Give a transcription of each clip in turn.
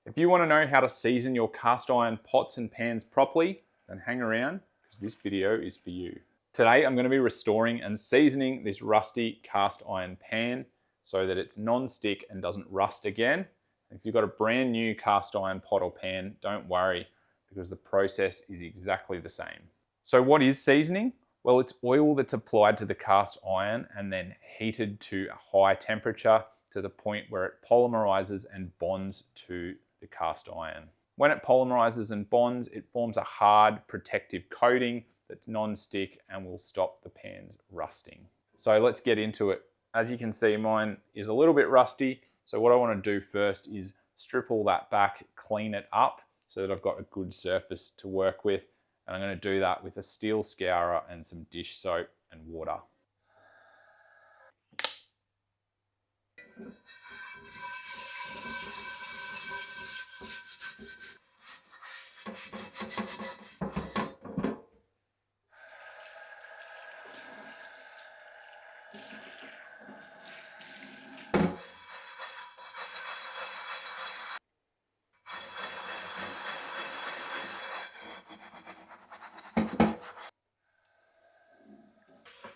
If you want to know how to season your cast iron pots and pans properly, then hang around because this video is for you. Today I'm going to be restoring and seasoning this rusty cast iron pan so that it's non-stick and doesn't rust again. If you've got a brand new cast iron pot or pan, don't worry because the process is exactly the same. So what is seasoning? Well, it's oil that's applied to the cast iron and then heated to a high temperature to the point where it polymerizes and bonds to the cast iron. When it polymerizes and bonds, it forms a hard protective coating that's non-stick and will stop the pans rusting. So let's get into it. As you can see, mine is a little bit rusty. So what I want to do first is strip all that back, clean it up so that I've got a good surface to work with. And I'm going to do that with a steel scourer and some dish soap and water.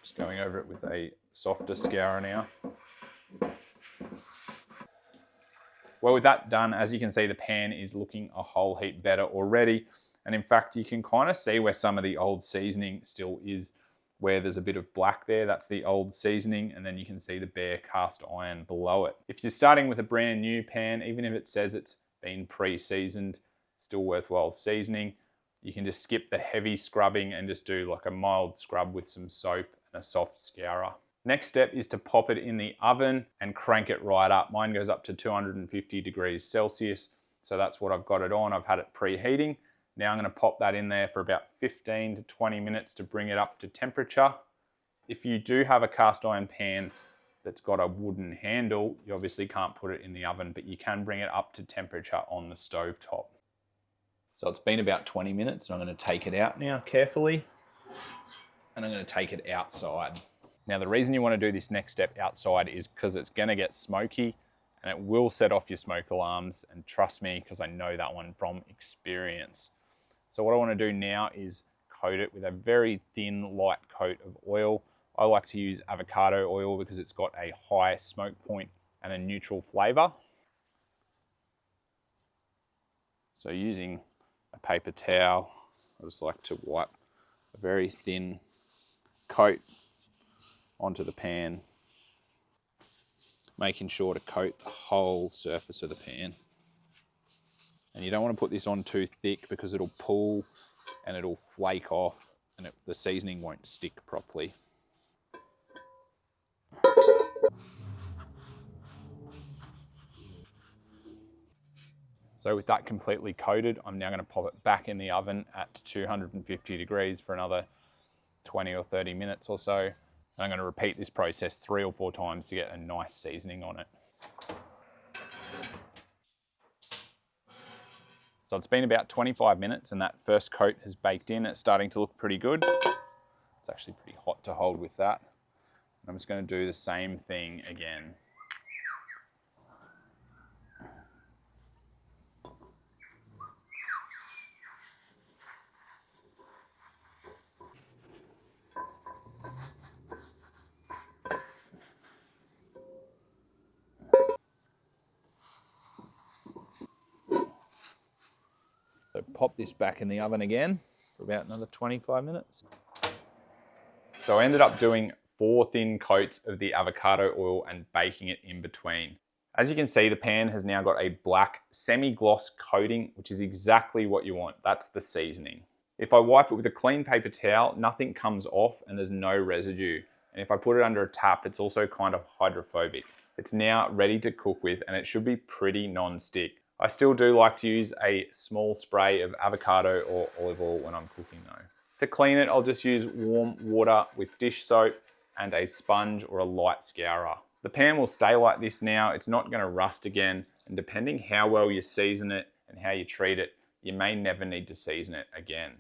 Just going over it with a softer scourer now. Well, with that done, as you can see, the pan is looking a whole heap better already. And in fact, you can kind of see where some of the old seasoning still is, where there's a bit of black there, that's the old seasoning, and then you can see the bare cast iron below it. If you're starting with a brand new pan, even if it says it's been pre-seasoned, still worthwhile seasoning. You can just skip the heavy scrubbing and just do like a mild scrub with some soap and a soft scourer. Next step is to pop it in the oven and crank it right up. Mine goes up to 250 degrees Celsius. So that's what I've got it on. I've had it preheating. Now I'm going to pop that in there for about 15 to 20 minutes to bring it up to temperature. If you do have a cast iron pan that's got a wooden handle, you obviously can't put it in the oven, but you can bring it up to temperature on the stove top. So it's been about 20 minutes and I'm going to take it out now carefully. And I'm going to take it outside. Now the reason you want to do this next step outside is because it's going to get smoky and it will set off your smoke alarms, and trust me because I know that one from experience. So what I want to do now is coat it with a very thin light coat of oil. I like to use avocado oil because it's got a high smoke point and a neutral flavour. So using a paper towel, I just like to wipe a very thin coat onto the pan, making sure to coat the whole surface of the pan. And you don't want to put this on too thick because it'll pull and it'll flake off and the seasoning won't stick properly. So with that completely coated, I'm now going to pop it back in the oven at 250 degrees for another 20 or 30 minutes or so. And I'm going to repeat this process 3 or 4 times to get a nice seasoning on it. So it's been about 25 minutes and that first coat has baked in. It's starting to look pretty good. It's actually pretty hot to hold with that. I'm just going to do the same thing again. So pop this back in the oven again for about another 25 minutes. So I ended up doing 4 thin coats of the avocado oil and baking it in between. As you can see, the pan has now got a black semi-gloss coating, which is exactly what you want. That's the seasoning. If I wipe it with a clean paper towel, nothing comes off and there's no residue. And if I put it under a tap, it's also kind of hydrophobic. It's now ready to cook with and it should be pretty non-stick. I still do like to use a small spray of avocado or olive oil when I'm cooking though. To clean it, I'll just use warm water with dish soap and a sponge or a light scourer. The pan will stay like this now. It's not going to rust again. And depending how well you season it and how you treat it, you may never need to season it again.